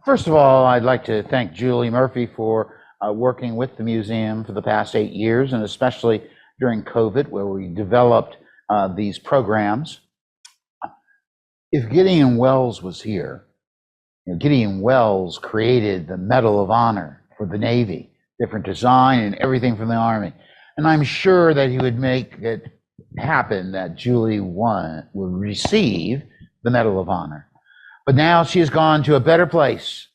First of all, I'd like to thank Julie Murphy for working with the museum for the past 8 years, and especially during COVID, where we developed these programs. If Gideon Welles was here, Gideon Welles created the Medal of Honor for the Navy, different design and everything from the Army. And I'm sure that he would make it happen that Julie would receive the Medal of Honor. But now she has gone to a better place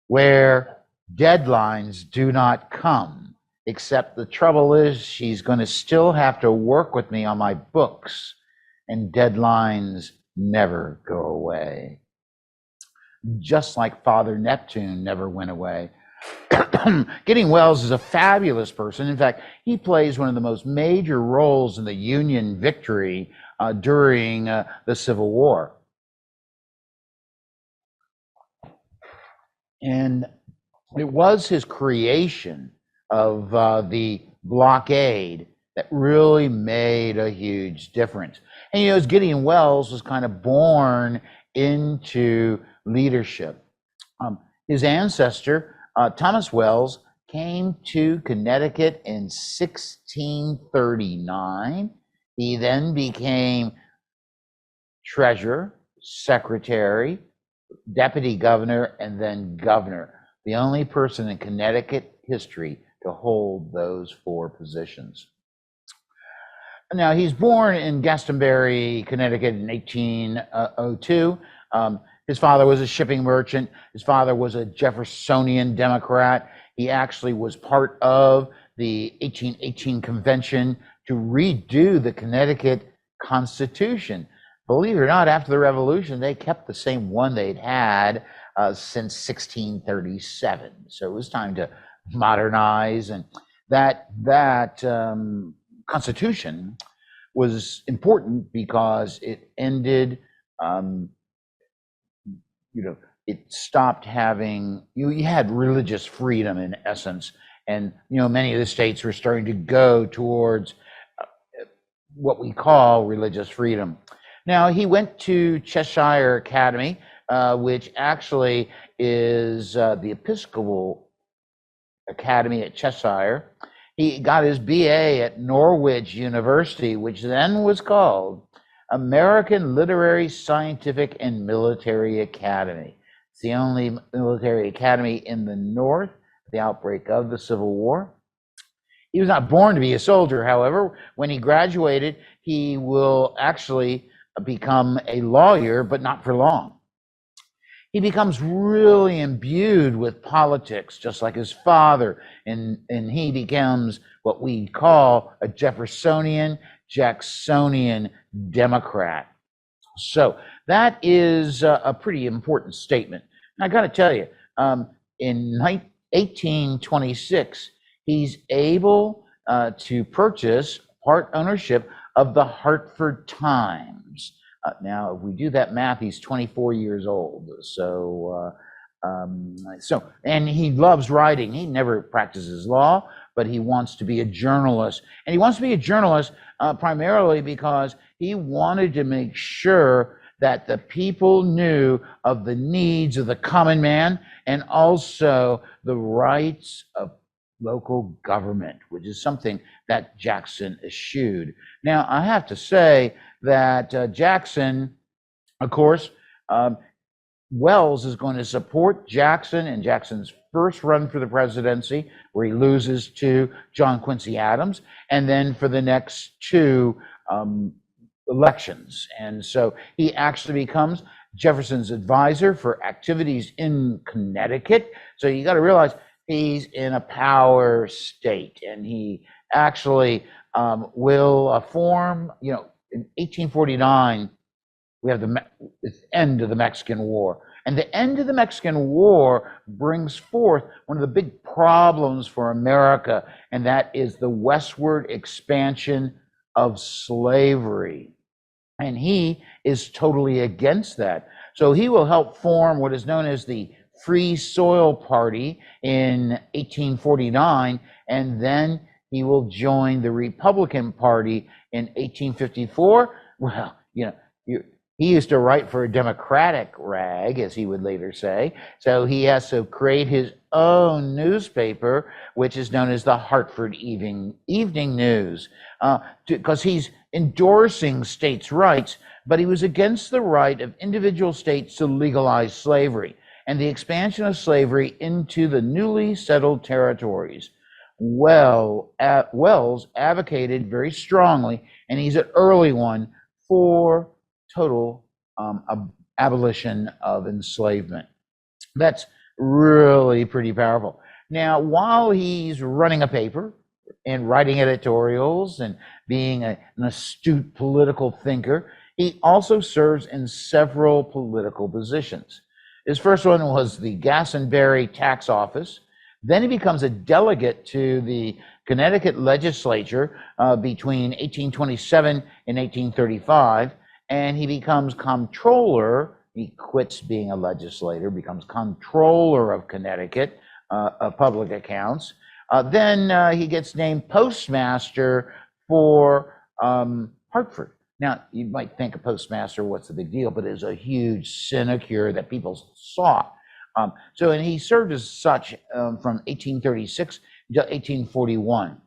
where deadlines do not come, except the trouble is she's going to still have to work with me on my books, and deadlines never go away. Just like Father Neptune never went away. Gideon Welles is a fabulous person. In fact, he plays one of the most major roles in the Union victory during the Civil War. And it was his creation of the blockade that really made a huge difference. And as Gideon Welles was kind of born into leadership. His ancestor, Thomas Welles, came to Connecticut in 1639. He then became treasurer, secretary, deputy governor, and then governor. The only person in Connecticut history to hold those 4 positions. Now, he's born in Glastonbury, Connecticut in 1802. His father was a shipping merchant. His father was a Jeffersonian Democrat. He actually was part of the 1818 convention to redo the Connecticut Constitution. Believe it or not, after the Revolution, they kept the same one they'd had since 1637. So it was time to modernize, and that Constitution was important because it ended, it stopped having, you had religious freedom in essence, and many of the states were starting to go towards what we call religious freedom. Now, he went to Cheshire Academy, which actually is the Episcopal Academy at Cheshire. He got his BA at Norwich University, which then was called American Literary, Scientific, and Military Academy. It's the only military academy in the North at the outbreak of the Civil War. He was not born to be a soldier, however. When he graduated, he will actually become a lawyer, but not for long. He becomes really imbued with politics, just like his father, and he becomes what we call a Jacksonian Democrat. So that is a pretty important statement. And I got to tell you, in 1826, he's able to purchase part ownership of the Hartford Times. Now, if we do that math, he's 24 years old. So, and he loves writing. He never practices law, but he wants to be a journalist. And he wants to be a journalist primarily because he wanted to make sure that the people knew of the needs of the common man and also the rights of local government, which is something that Jackson eschewed. Now, I have to say that Jackson, of course, Welles is going to support Jackson in Jackson's first run for the presidency, where he loses to John Quincy Adams, and then for the next 2 elections. And so he actually becomes Jefferson's advisor for activities in Connecticut. So you got to realize he's in a power state, and he actually will form, in 1849, we have the end of the Mexican War. And the end of the Mexican War brings forth one of the big problems for America, and that is the westward expansion of slavery. And he is totally against that. So he will help form what is known as the Free Soil Party in 1849, and then he will join the Republican Party in 1854. Well, He used to write for a Democratic rag, as he would later say. So he has to create his own newspaper, which is known as the Hartford Evening News, because he's endorsing states' rights, but he was against the right of individual states to legalize slavery and the expansion of slavery into the newly settled territories. Wells advocated very strongly, and he's an early one, for total abolition of enslavement. That's really pretty powerful. Now, while he's running a paper and writing editorials and being an astute political thinker, he also serves in several political positions. His first one was the Glastonbury Tax Office. Then he becomes a delegate to the Connecticut legislature between 1827 and 1835, and he becomes comptroller. He quits being a legislator, becomes comptroller of Connecticut, of public accounts. Then he gets named postmaster for Hartford. Now, you might think a postmaster, what's the big deal? But it's a huge sinecure that people sought. And he served as such from 1836 until 1841.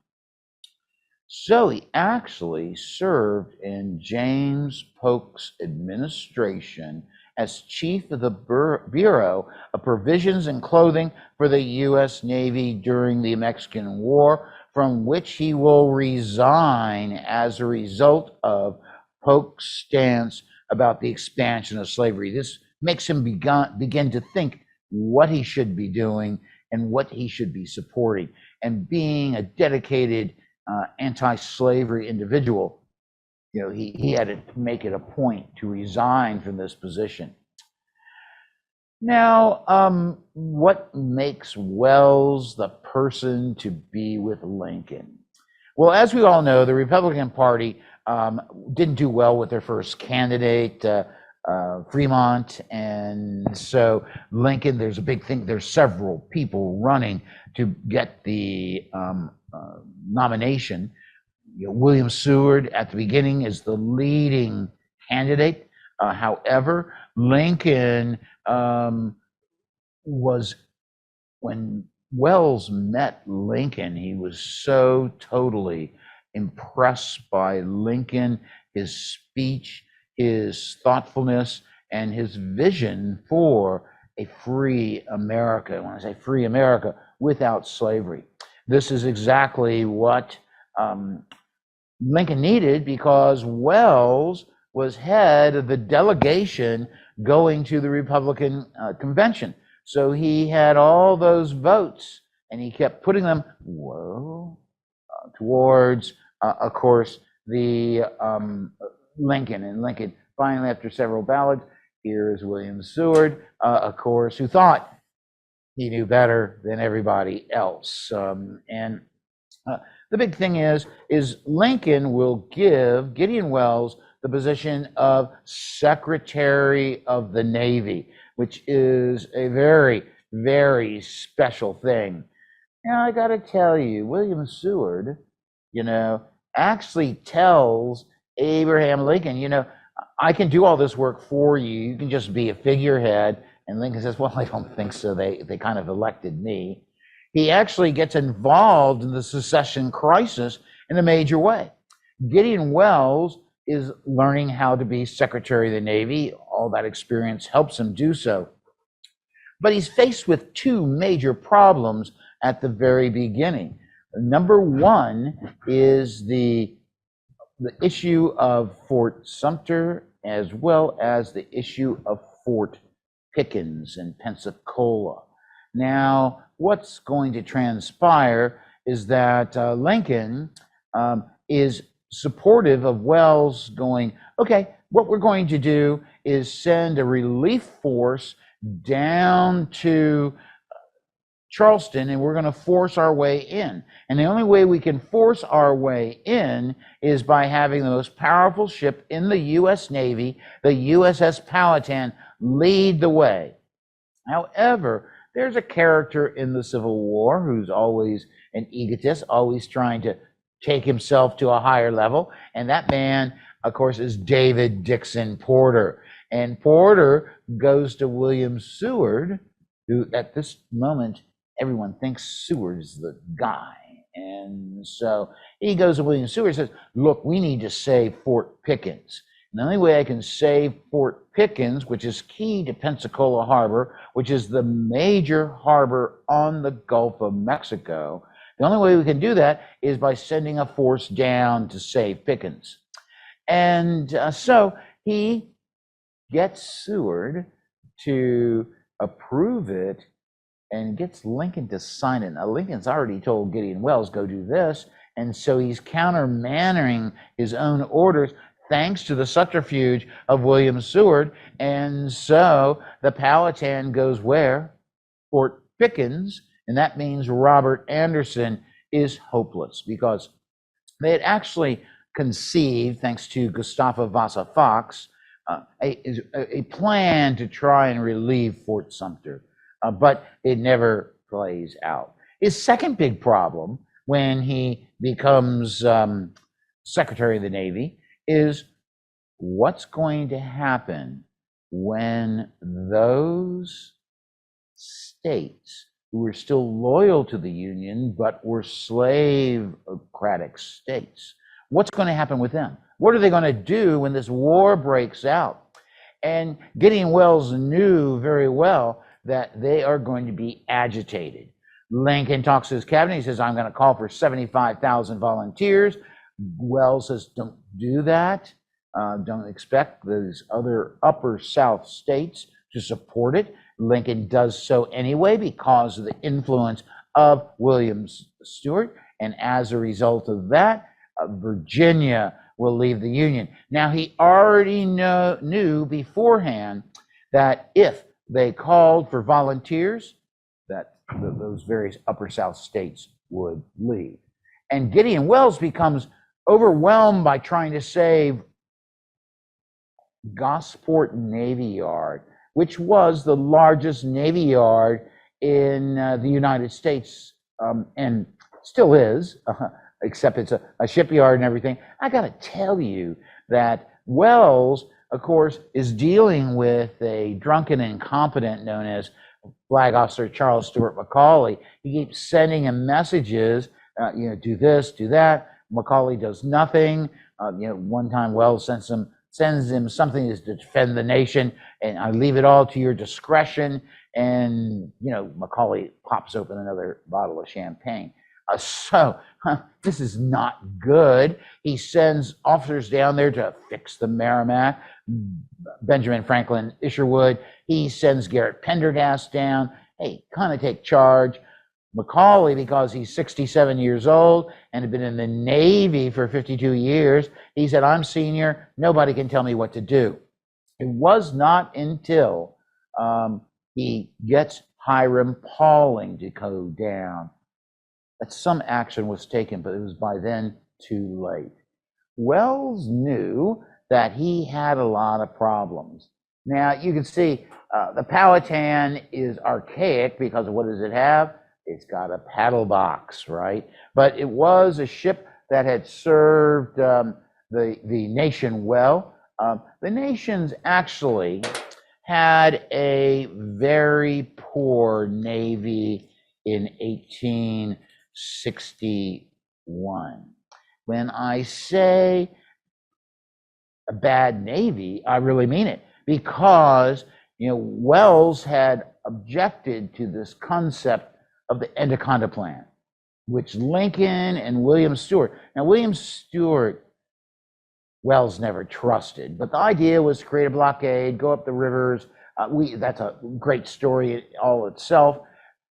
So he actually served in James Polk's administration as chief of the Bureau of Provisions and Clothing for the U.S. Navy during the Mexican War, from which he will resign as a result of Polk's stance about the expansion of slavery. This makes him begin to think what he should be doing and what he should be supporting. And being a dedicated anti-slavery individual, he had to make it a point to resign from this position. Now, what makes Wells the person to be with Lincoln? Well, as we all know, the Republican Party didn't do well with their first candidate, Fremont, and so Lincoln, there's a big thing, there's several people running to get the nomination. William Seward at the beginning is the leading candidate. However, Lincoln when Wells met Lincoln, he was so totally impressed by Lincoln, his speech, his thoughtfulness, and his vision for a free America. When I say free America, without slavery. This is exactly what Lincoln needed, because Wells was head of the delegation going to the Republican convention. So he had all those votes, and he kept putting them towards, of course, the Lincoln. And Lincoln finally, after several ballots, here's William Seward, of course, who thought he knew better than everybody else. The big thing is Lincoln will give Gideon Welles the position of Secretary of the Navy, which is a very, very special thing. Now, I got to tell you, William Seward, actually tells Abraham Lincoln, I can do all this work for you. You can just be a figurehead. And Lincoln says, well, I don't think so. They kind of elected me. He actually gets involved in the secession crisis in a major way. Gideon Welles is learning how to be Secretary of the Navy. All that experience helps him do so. But he's faced with two major problems at the very beginning. Number one is the issue of Fort Sumter, as well as the issue of Fort Pickens in Pensacola. Now, what's going to transpire is that Lincoln is supportive of Wells going, okay, what we're going to do is send a relief force down to Charleston, and we're going to force our way in. And the only way we can force our way in is by having the most powerful ship in the U.S. Navy, the USS Powhatan, lead the way. However, there's a character in the Civil War who's always an egotist, always trying to take himself to a higher level, and that man of course, is David Dixon Porter. And Porter goes to William Seward, who at this moment, everyone thinks Seward's the guy. And so he goes to William Seward and says, look, we need to save Fort Pickens. And the only way I can save Fort Pickens, which is key to Pensacola Harbor, which is the major harbor on the Gulf of Mexico, the only way we can do that is by sending a force down to save Pickens. And so he gets Seward to approve it and gets Lincoln to sign it. Now, Lincoln's already told Gideon Welles, go do this. And so he's countermanding his own orders thanks to the subterfuge of William Seward. And so the Powhatan goes where? Fort Pickens. And that means Robert Anderson is hopeless because they had actually conceived, thanks to Gustav Vasa Fox, a plan to try and relieve Fort Sumter, but it never plays out. His second big problem when he becomes Secretary of the Navy is what's going to happen when those states who were still loyal to the Union but were slave-ocratic states, what's going to happen with them? What are they going to do when this war breaks out? And Gideon Welles knew very well that they are going to be agitated. Lincoln talks to his cabinet. He says, I'm going to call for 75,000 volunteers. Welles says, don't do that. Don't expect those other upper South states to support it. Lincoln does so anyway because of the influence of William Stewart. And as a result of that, Virginia will leave the Union. Now, he already knew beforehand that if they called for volunteers, that those various upper South states would leave. And Gideon Welles becomes overwhelmed by trying to save Gosport Navy Yard, which was the largest Navy yard in the United States, and still is, except it's a shipyard and everything. I got to tell you that Welles, of course, is dealing with a drunken incompetent known as Flag Officer Charles Stewart Macaulay. He keeps sending him messages, do this, do that. Macaulay does nothing. One time Welles sends him something is to defend the nation, and I leave it all to your discretion. And, Macaulay pops open another bottle of champagne. This is not good. He sends officers down there to fix the Merrimack. Benjamin Franklin Isherwood. He sends Garrett Pendergast down. Hey, kind of take charge. Macaulay, because he's 67 years old and had been in the Navy for 52 years, he said, I'm senior. Nobody can tell me what to do. It was not until he gets Hiram Paulding to go down that some action was taken, but it was by then too late. Welles knew that he had a lot of problems. Now, you can see the Powhatan is archaic because of what does it have? It's got a paddle box, right? But it was a ship that had served the nation well. The nations actually had a very poor navy in 1861. When I say a bad navy, I really mean it, because Welles had objected to this concept of the Anaconda Plan, which Lincoln and William Stewart. Now, William Stewart, Welles never trusted, but the idea was to create a blockade, go up the rivers. That's a great story all itself.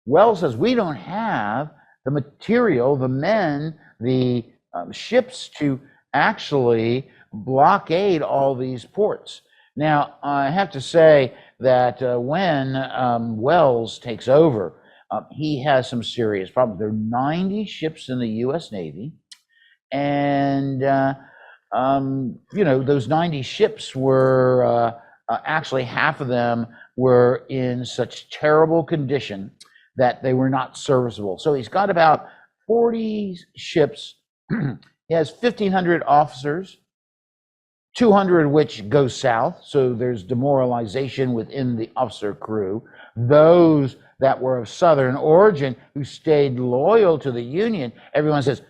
Welles says, we don't have the material, the men, the ships to actually blockade all these ports. Now, I have to say that when Welles takes over, he has some serious problems. There are 90 ships in the U.S. Navy, and those 90 ships were actually half of them were in such terrible condition that they were not serviceable. So he's got about 40 ships. He has 1,500 officers, 200 of which go south, so there's demoralization within the officer crew. Those that were of Southern origin who stayed loyal to the Union, everyone says,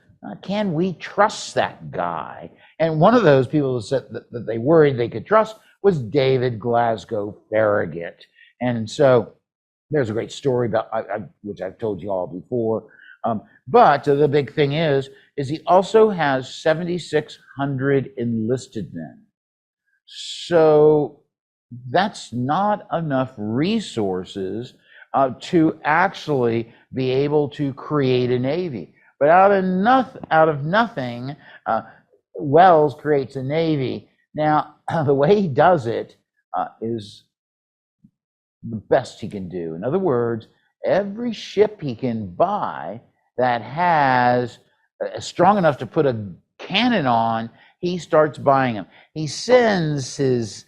can we trust that guy? And one of those people who said that they worried they could trust was David Glasgow Farragut. And so there's a great story about which I've told you all before. But the big thing is he also has 7,600 enlisted men. So that's not enough resources to actually be able to create a Navy. But out of nothing, Welles creates a Navy. Now, the way he does it is the best he can do. In other words, every ship he can buy that has strong enough to put a cannon on, he starts buying them. He sends his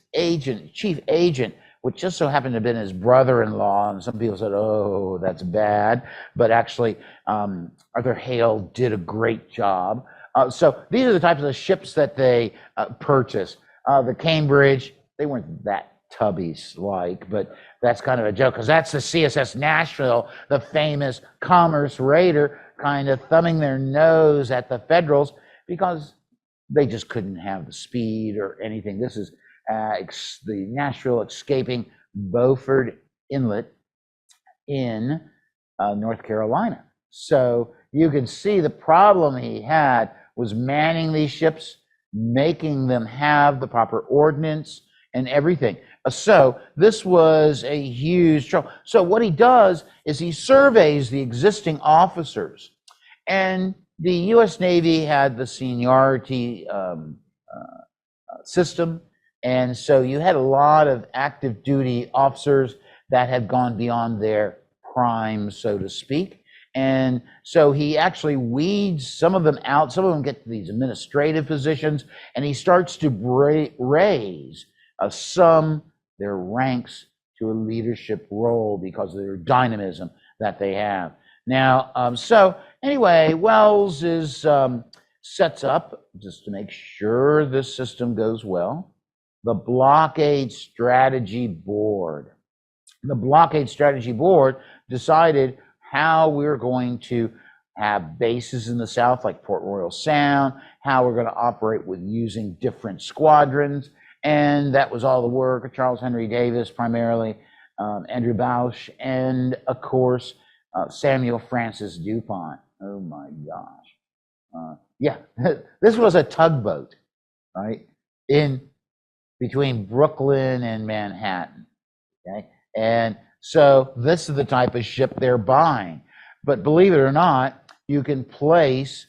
chief agent, which just so happened to have been his brother-in-law, and some people said, oh, that's bad, but actually Arthur Hale did a great job. So these are the types of ships that they purchased. The Cambridge, they weren't that tubbies-like, but that's kind of a joke, because that's the CSS Nashville, the famous commerce raider, kind of thumbing their nose at the Federals because they just couldn't have the speed or anything. This is the Nashville escaping Beaufort Inlet in North Carolina. So you can see the problem he had was manning these ships, making them have the proper ordnance and everything. So this was a huge trouble. So what he does is he surveys the existing officers, and the U.S. Navy had the seniority system, and so you had a lot of active duty officers that had gone beyond their prime, so to speak. And so he actually weeds some of them out. Some of them get to these administrative positions, and he starts to raise their ranks to a leadership role because of their dynamism that they have. Now, so anyway, Welles sets up, just to make sure this system goes well, the Blockade Strategy Board. The Blockade Strategy Board decided how we're going to have bases in the South, like Port Royal Sound, how we're going to operate with using different squadrons. And that was all the work of Charles Henry Davis, primarily, Andrew Bausch, and of course, Samuel Francis DuPont. Oh my gosh. Yeah, this was a tugboat, right? In between Brooklyn and Manhattan, okay? And so this is the type of ship they're buying. But believe it or not, you can place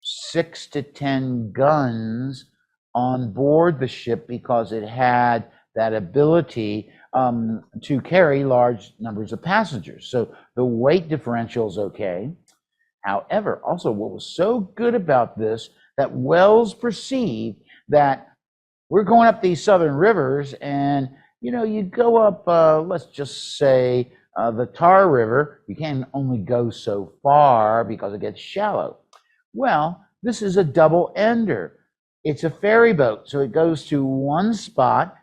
6 to 10 guns on board the ship because it had that ability to carry large numbers of passengers. So the weight differential is okay. However, also what was so good about this, that Welles perceived that we're going up these southern rivers, and you go up, let's just say the Tar River, you can only go so far because it gets shallow. Well, this is a double ender. It's a ferry boat, so it goes to one spot,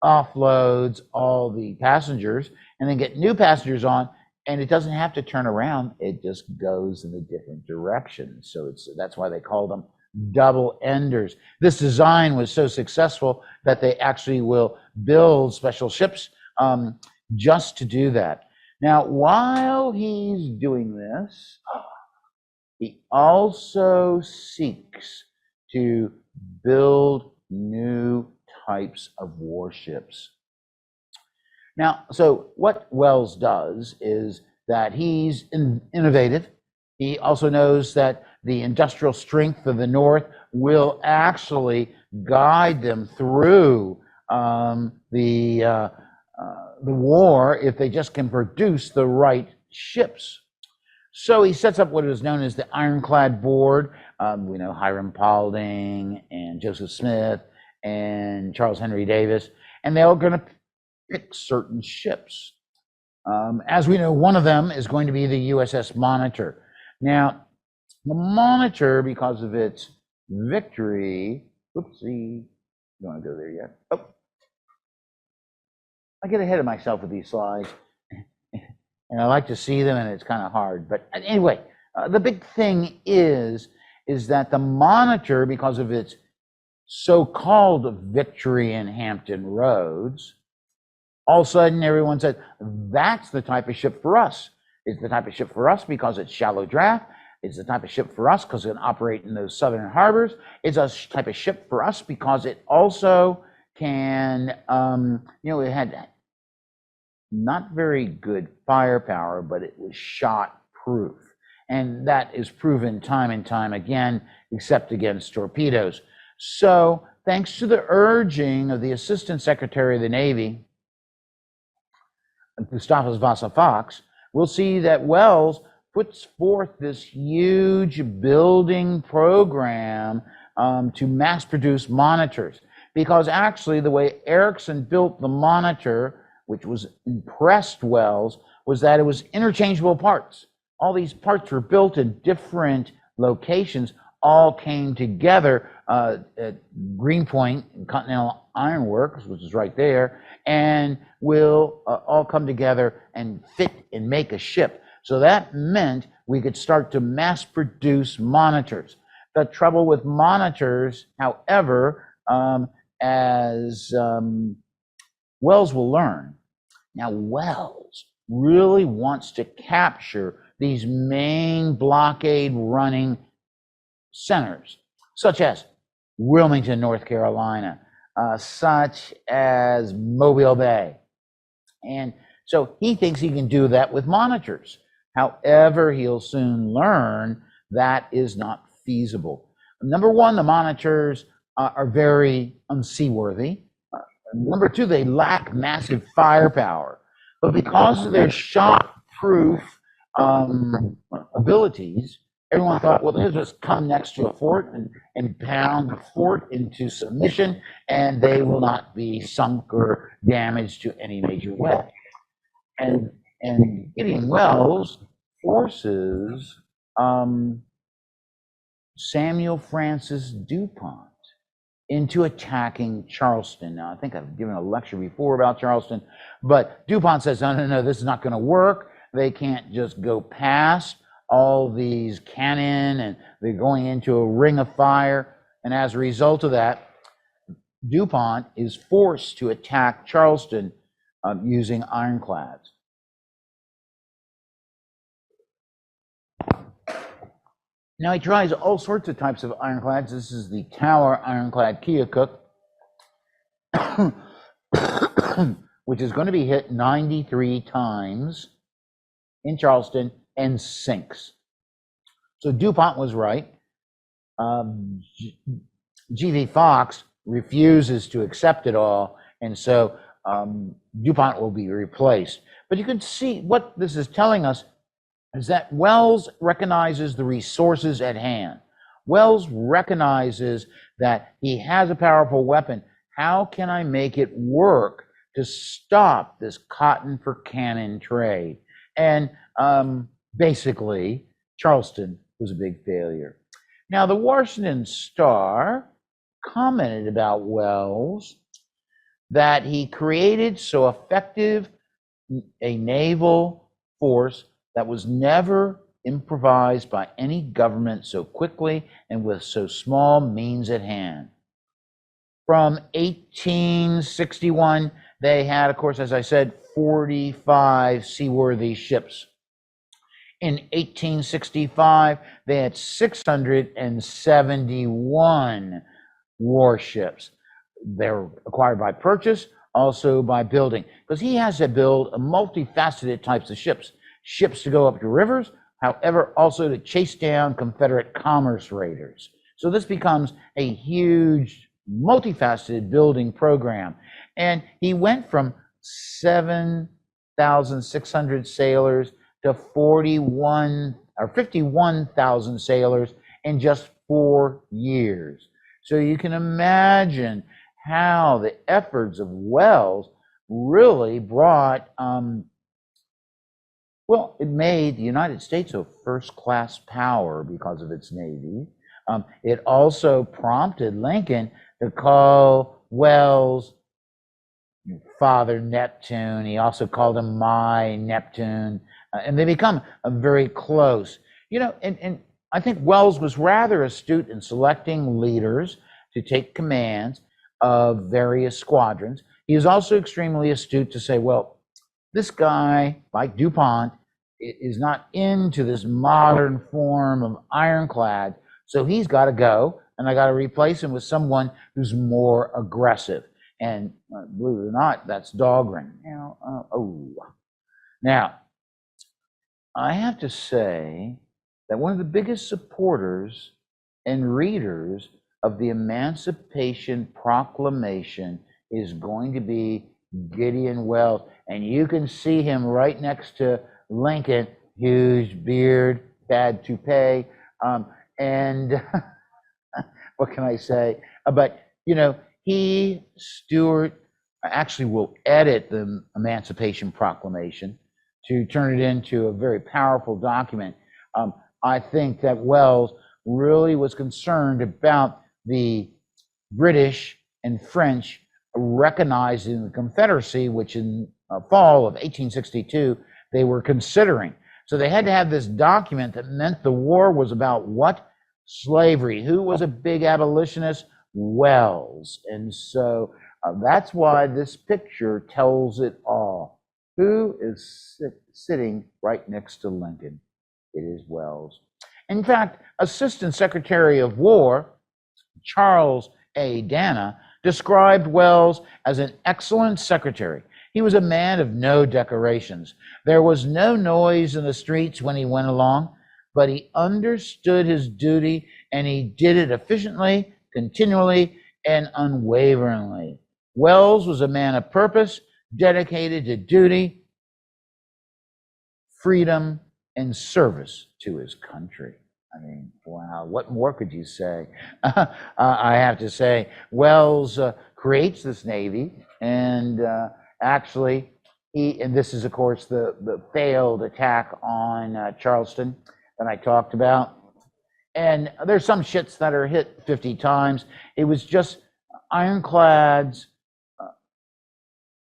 offloads all the passengers, and then get new passengers on, and it doesn't have to turn around. It just goes in a different direction. So that's why they call them double enders. This design was so successful that they actually will build special ships just to do that. Now, while he's doing this, he also seeks to build new types of warships. Now, so what Welles does is that he's innovative. He also knows that the industrial strength of the North will actually guide them through the war if they just can produce the right ships. So he sets up what is known as the Ironclad Board. We know Hiram Paulding and Joseph Smith and Charles Henry Davis, and they're all going to pick certain ships. As we know, one of them is going to be the USS Monitor. Now, the Monitor, because of its victory, You want to go there yet? Oh, I get ahead of myself with these slides, and I like to see them, and it's kind of hard. But anyway, the big thing is that the Monitor, because of its so-called victory in Hampton Roads, all of a sudden everyone said, that's the type of ship for us. It's the type of ship for us because it's shallow draft. It's the type of ship for us because it can operate in those southern harbors. It's a type of ship for us because it also can, it had not very good firepower, but it was shot proof. And that is proven time and time again, except against torpedoes. So thanks to the urging of the Assistant Secretary of the Navy, Gustavus Vasa Fox, we'll see that Welles puts forth this huge building program to mass produce monitors. Because actually the way Ericsson built the Monitor, which was impressed Welles, was that it was interchangeable parts. All these parts were built in different locations, all came together at Greenpoint Continental Iron Works, which is right there, and will all come together and fit and make a ship. So that meant we could start to mass produce monitors. The trouble with monitors, however, as Welles will learn, now Welles really wants to capture these main blockade running centers, such as Wilmington, North Carolina, such as Mobile Bay. And so he thinks he can do that with monitors. However, he'll soon learn that is not feasible. Number one, the monitors are very unseaworthy. Number two, they lack massive firepower. But because of their shot-proof abilities, everyone thought, well, they'll just come next to a fort and pound the fort into submission, and they will not be sunk or damaged to any major way. And Gideon Welles forces Samuel Francis DuPont into attacking Charleston. Now, I think I've given a lecture before about Charleston, but DuPont says, no, this is not going to work. They can't just go past all these cannon, and they're going into a ring of fire. And as a result of that, DuPont is forced to attack Charleston using ironclads. Now he tries all sorts of types of ironclads. This is the Tower ironclad Keokuk, which is going to be hit 93 times in Charleston and sinks. So DuPont was right. G.V. Fox refuses to accept it all, and so DuPont will be replaced. But you can see what this is telling us is that Welles recognizes the resources at hand. Welles recognizes that he has a powerful weapon. How can I make it work to stop this cotton for cannon trade? And basically, Charleston was a big failure. Now, the Washington Star commented about Welles that he created so effective a naval force that was never improvised by any government so quickly and with so small means at hand. From 1861, they had, of course, as I said, 45 seaworthy ships. In 1865, they had 671 warships. They were acquired by purchase, also by building, because he has to build multifaceted types of ships. Ships to go up the rivers, however, also to chase down Confederate commerce raiders. So this becomes a huge, multifaceted building program. And he went from 7,600 sailors to 51,000 sailors in just 4 years. So you can imagine how the efforts of Welles really brought well, it made the United States a first-class power because of its Navy. It also prompted Lincoln to call Wells, Father Neptune. He also called him my Neptune, and they become very close. And I think Wells was rather astute in selecting leaders to take commands of various squadrons. He is also extremely astute to say, well, this guy, like DuPont, is not into this modern form of ironclad, so he's got to go, and I got to replace him with someone who's more aggressive. And believe it or not, that's Dahlgren. Now, I have to say that one of the biggest supporters and readers of the Emancipation Proclamation is going to be Gideon Welles. And you can see him right next to Lincoln, huge beard, bad toupee. And what can I say? But, Stuart, actually will edit the Emancipation Proclamation to turn it into a very powerful document. I think that Welles really was concerned about the British and French recognizing the Confederacy, which in fall of 1862 they were considering. So they had to have this document that meant the war was about what? Slavery. Who was a big abolitionist? Welles. And so that's why this picture tells it all. Who is sitting right next to Lincoln? It is Welles. In fact, Assistant Secretary of War Charles A. Dana described Welles as an excellent secretary. He was a man of no decorations. There was no noise in the streets when he went along, but he understood his duty, and he did it efficiently, continually, and unwaveringly. Welles was a man of purpose, dedicated to duty, freedom, and service to his country. I mean, wow, what more could you say? I have to say, Welles creates this Navy, and actually, and this is, of course, the failed attack on Charleston that I talked about. And there's some ships that are hit 50 times. It was just ironclads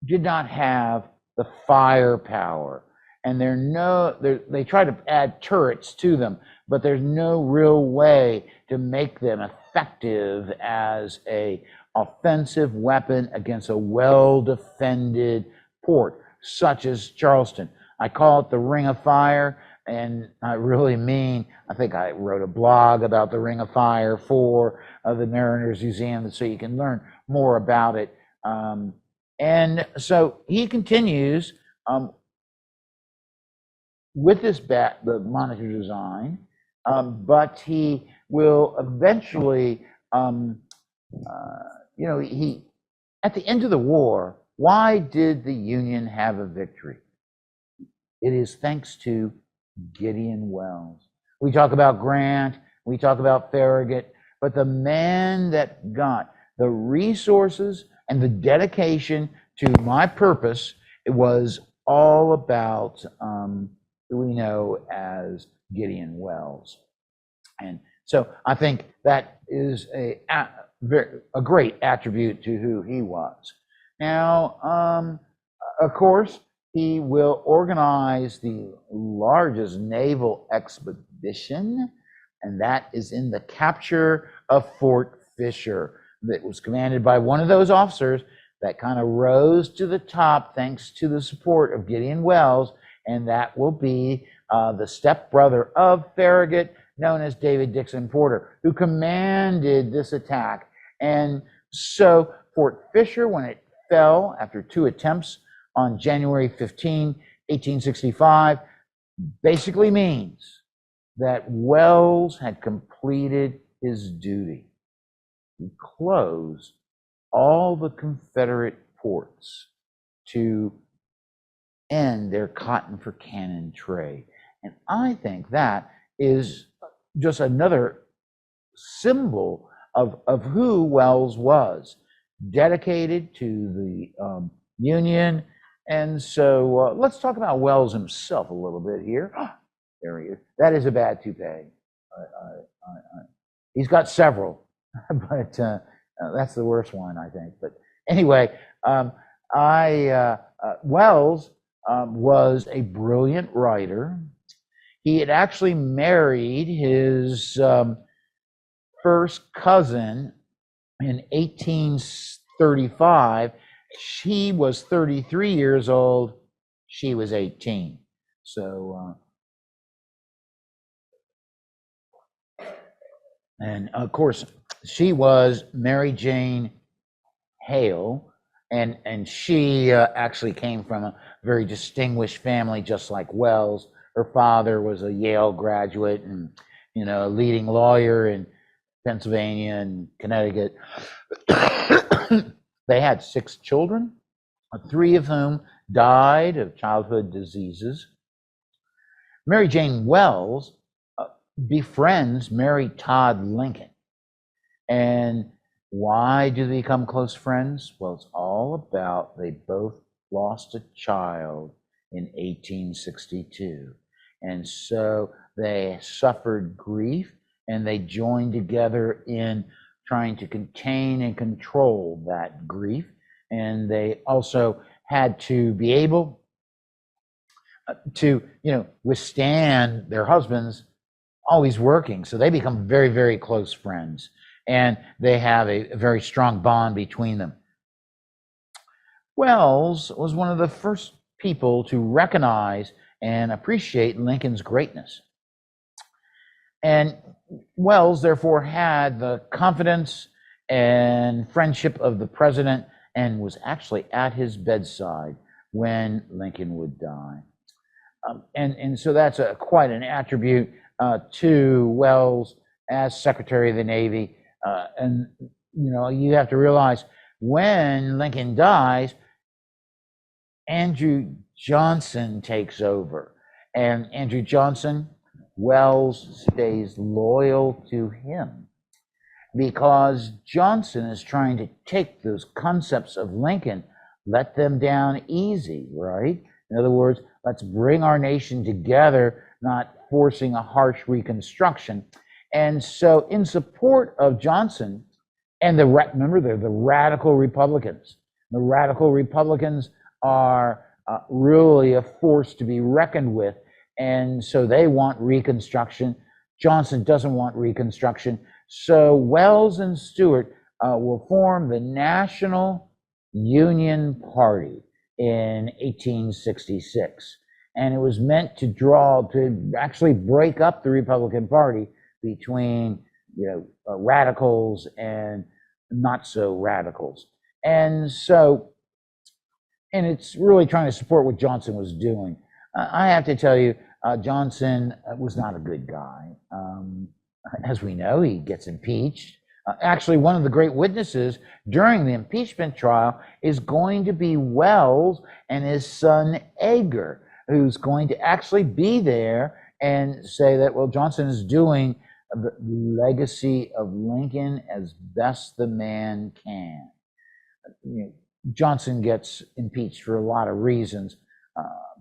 did not have the firepower. And they try to add turrets to them, but there's no real way to make them effective as a offensive weapon against a well-defended port, such as Charleston. I call it the Ring of Fire, and I really mean, I think I wrote a blog about the Ring of Fire for the Mariners Museum, so you can learn more about it. And so he continues with this the monitor design, but he will eventually, he at the end of the war, why did the Union have a victory? It is thanks to Gideon Welles. We talk about Grant, we talk about Farragut, but the man that got the resources and the dedication to my purpose, it was all about who we know as Gideon Welles. And so I think that is a great attribute to who he was. Now, of course, he will organize the largest naval expedition, and that is in the capture of Fort Fisher. That was commanded by one of those officers that kind of rose to the top thanks to the support of Gideon Welles, and that will be the stepbrother of Farragut, known as David Dixon Porter, who commanded this attack. And so Fort Fisher, when it fell after 2 attempts on January 15, 1865, basically means that Welles had completed his duty. He closed all the Confederate ports to end their cotton for cannon trade. And I think that is just another symbol of who Welles was, dedicated to the Union. And so let's talk about Welles himself a little bit here. There he is. That is a bad toupee. He's got several, but that's the worst one, I think. But Anyway, Wells was a brilliant writer. He had actually married his first cousin in 1835. She was 33 years old. She was 18. So, and of course, she was Mary Jane Hale, and she actually came from a very distinguished family, just like Wells. Her father was a Yale graduate and, a leading lawyer in Pennsylvania and Connecticut. They had 6 children, 3 of whom died of childhood diseases. Mary Jane Wells befriends Mary Todd Lincoln. And why do they become close friends? Well, it's all about they both lost a child in 1862. And so they suffered grief, and they joined together in trying to contain and control that grief. And they also had to be able to, withstand their husbands always working. So they become very, very close friends, and they have a very strong bond between them. Wells was one of the first people to recognize and appreciate Lincoln's greatness. And Wells, therefore, had the confidence and friendship of the president and was actually at his bedside when Lincoln would die. And so that's quite an attribute to Wells as Secretary of the Navy. And, you have to realize when Lincoln dies, Andrew Johnson takes over. And Andrew Johnson, Wells stays loyal to him because Johnson is trying to take those concepts of Lincoln, let them down easy, right? In other words, let's bring our nation together, not forcing a harsh reconstruction. And so in support of Johnson, and remember, they're the radical Republicans. The radical Republicans are really a force to be reckoned with. And so they want Reconstruction. Johnson doesn't want Reconstruction. So Wells and Stewart will form the National Union Party in 1866. And it was meant to actually break up the Republican Party between, radicals and not so radicals. And it's really trying to support what Johnson was doing. I have to tell you, Johnson was not a good guy. As we know, he gets impeached. Actually, one of the great witnesses during the impeachment trial is going to be Wells and his son Edgar, who's going to actually be there and say that, well, Johnson is doing the legacy of Lincoln as best the man can. Johnson gets impeached for a lot of reasons.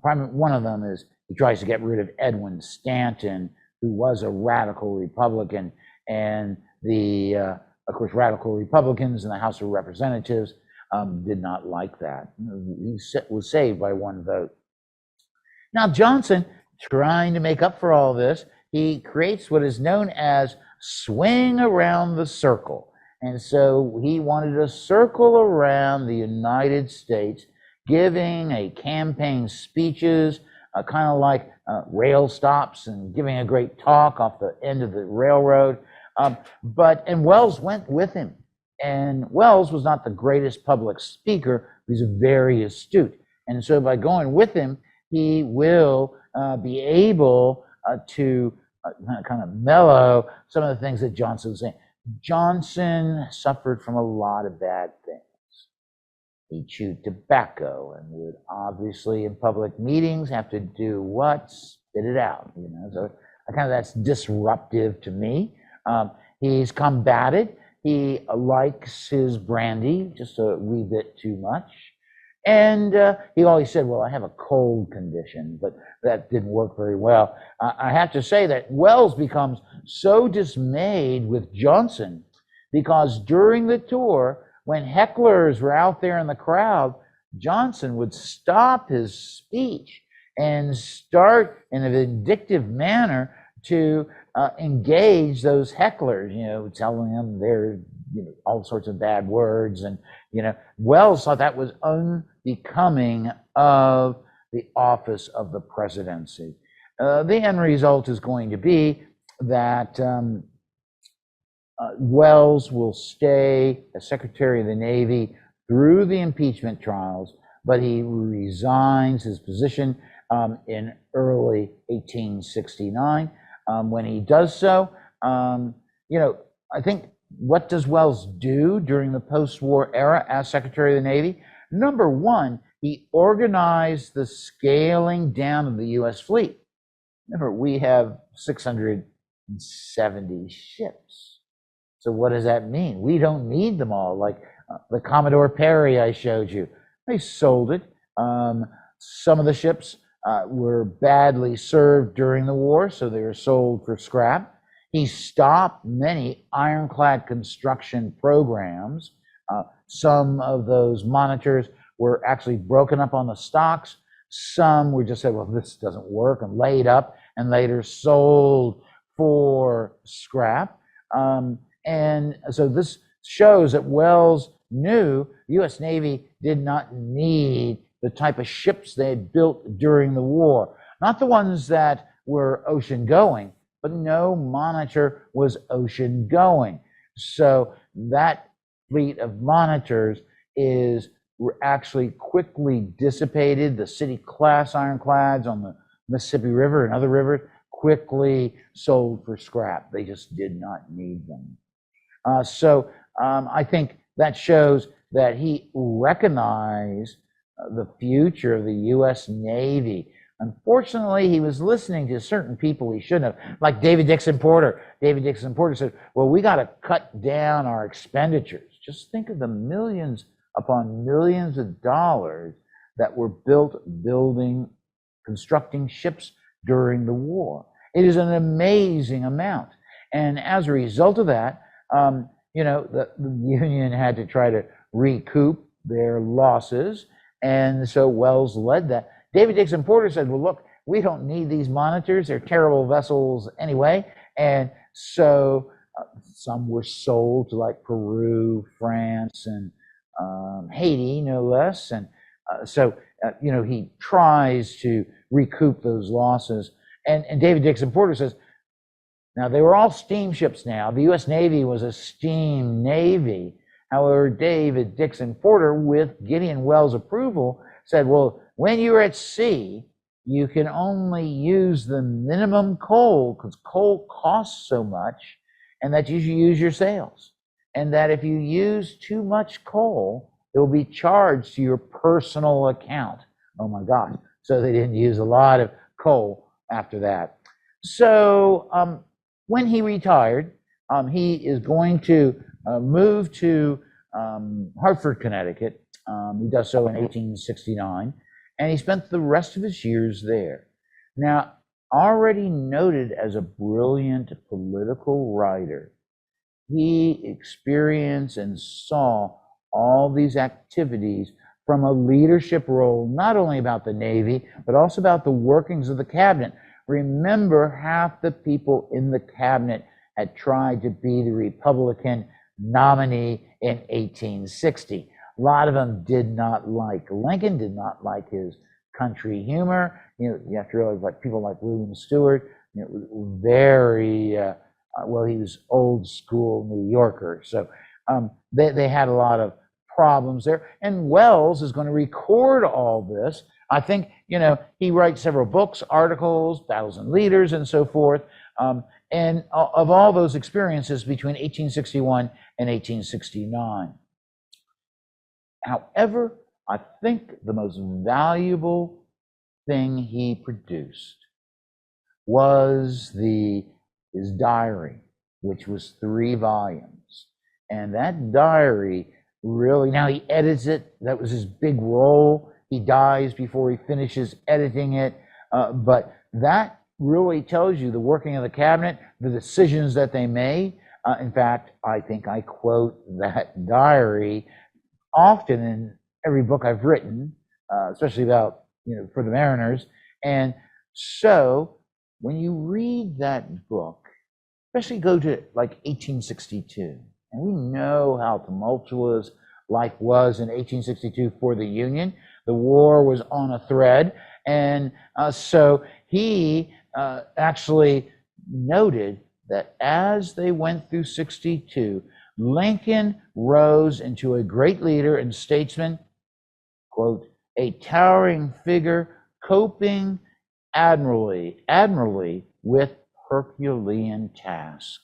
One of them is he tries to get rid of Edwin Stanton, who was a radical Republican, and of course, radical Republicans in the House of Representatives did not like that. He was saved by 1 vote. Now, Johnson, trying to make up for all this, he creates what is known as swing around the circle. And so he wanted to circle around the United States, giving a campaign speeches, kind of like rail stops, and giving a great talk off the end of the railroad. And Wells went with him. And Wells was not the greatest public speaker. He was very astute. And so by going with him, he will be able to kind of mellow some of the things that Johnson was saying. Johnson suffered from a lot of bad things. He chewed tobacco and would obviously in public meetings have to do what? Spit it out, So that's disruptive to me. He's combated. He likes his brandy just a wee bit too much. And he always said, well, I have a cold condition, but that didn't work very well. I have to say that Wells becomes so dismayed with Johnson because during the tour, when hecklers were out there in the crowd, Johnson would stop his speech and start in a vindictive manner to engage those hecklers, telling them they're, all sorts of bad words. And, Welles thought that was unbecoming of the office of the presidency. The end result is going to be that Welles will stay as Secretary of the Navy through the impeachment trials, but he resigns his position in early 1869. When he does so, I think, what does Welles do during the post-war era as Secretary of the Navy? Number one, he organized the scaling down of the U.S. fleet. Remember, we have 670 ships. So what does that mean? We don't need them all. Like the Commodore Perry I showed you, they sold it. Some of the ships were badly served during the war, so they were sold for scrap. He stopped many ironclad construction programs. Some of those monitors were actually broken up on the stocks. Some were just said, well, this doesn't work, and laid up and later sold for scrap. And so this shows that Welles knew the U.S. Navy did not need the type of ships they had built during the war. Not the ones that were ocean going, but no monitor was ocean going. So that fleet of monitors is actually quickly dissipated. The City-class ironclads on the Mississippi River and other rivers quickly sold for scrap. They just did not need them. So I think that shows that he recognized the future of the U.S. Navy. Unfortunately, he was listening to certain people he shouldn't have, like David Dixon Porter. David Dixon Porter said, well, we got to cut down our expenditures. Just think of the millions upon millions of dollars that were built constructing ships during the war. It is an amazing amount. And as a result of that, the Union had to try to recoup their losses. And so Welles led that. David Dixon Porter said, well, look, we don't need these monitors. They're terrible vessels anyway. And so some were sold to like Peru, France, and Haiti, no less. And so he tries to recoup those losses. And David Dixon Porter says, now they were all steamships now. The U.S. Navy was a steam navy. However, David Dixon Porter, with Gideon Welles' approval, said, well, when you're at sea, you can only use the minimum coal because coal costs so much, and that you should use your sails. And that if you use too much coal, it will be charged to your personal account. Oh my God. So they didn't use a lot of coal after that. So when he retired, he is going to move to Hartford, Connecticut. He does so in 1869, and he spent the rest of his years there. Now, already noted as a brilliant political writer, he experienced and saw all these activities from a leadership role, not only about the Navy, but also about the workings of the cabinet. Remember, half the people in the cabinet had tried to be the Republican nominee in 1860. A lot of them did not like Lincoln, did not like his country humor. You have to realize, like people like William Stewart, very he was old school New Yorker. So they had a lot of problems there. And Welles is going to record all this. I think, he writes several books, articles, Battles and Leaders, and so forth. And of all those experiences between 1861 and 1869. However, I think the most valuable thing he produced was his diary, which was 3 volumes. And that diary really, now he edits it. That was his big role. He dies before he finishes editing it. But that really tells you the working of the cabinet, the decisions that they made. In fact, I think I quote that diary often in every book I've written, especially about, for the Mariners. And so when you read that book, especially go to like 1862, and we know how tumultuous life was in 1862 for the Union. The war was on a thread. And so he actually noted that as they went through 62, Lincoln rose into a great leader and statesman, quote, a towering figure coping admirably with Herculean tasks.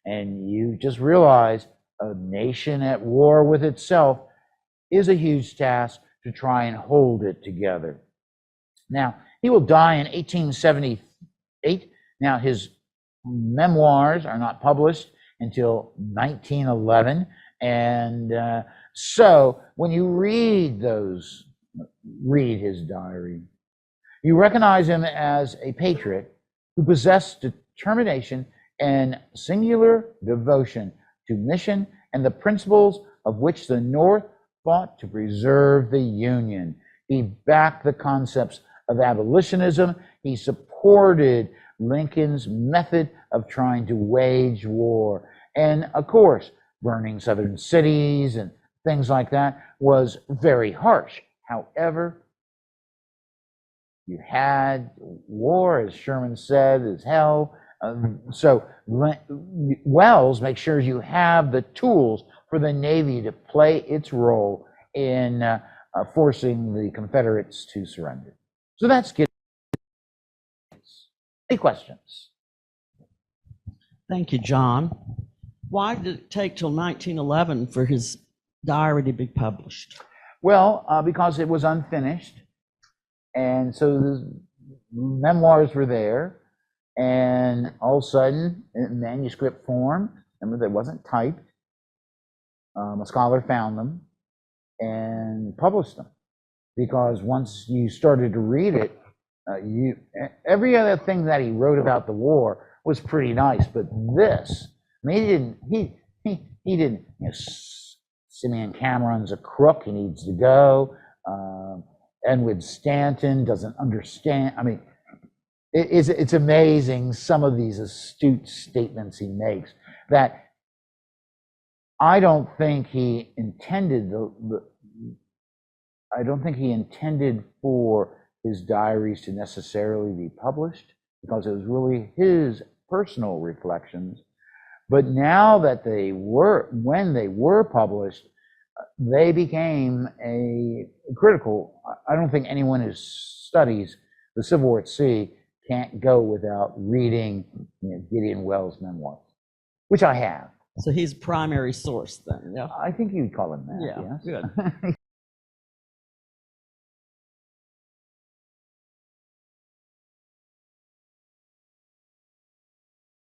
And you just realize a nation at war with itself is a huge task to try and hold it together. Now, he will die in 1878. Now, his memoirs are not published until 1911. And so when you read his diary, you recognize him as a patriot who possessed determination and singular devotion to mission and the principles of which the North fought to preserve the Union. He backed the concepts of abolitionism. He supported Lincoln's method of trying to wage war. And of course, burning southern cities and things like that was very harsh. However, you had war, as Sherman said, is hell. So Welles makes sure you have the tools for the Navy to play its role in forcing the Confederates to surrender. So that's Gideon. Any questions? Thank you, John. Why did it take till 1911 for his diary to be published? Well, because it was unfinished. And so the memoirs were there. And all of a sudden, in manuscript form, remember, they wasn't typed. A scholar found them and published them. Because once you started to read it, every other thing that he wrote about the war was pretty nice, but this, I mean, he didn't. Simeon Cameron's a crook; he needs to go. Edward Stanton doesn't understand. I mean, it's amazing some of these astute statements he makes that I don't think he intended I don't think he intended for his diaries to necessarily be published, because it was really his personal reflections. But now that when they were published, they became a critical. I don't think anyone who studies the Civil War at sea can't go without reading Gideon Welles' memoirs, which I have. So he's primary source then, yeah? I think you'd call him that, yeah, yes. Good.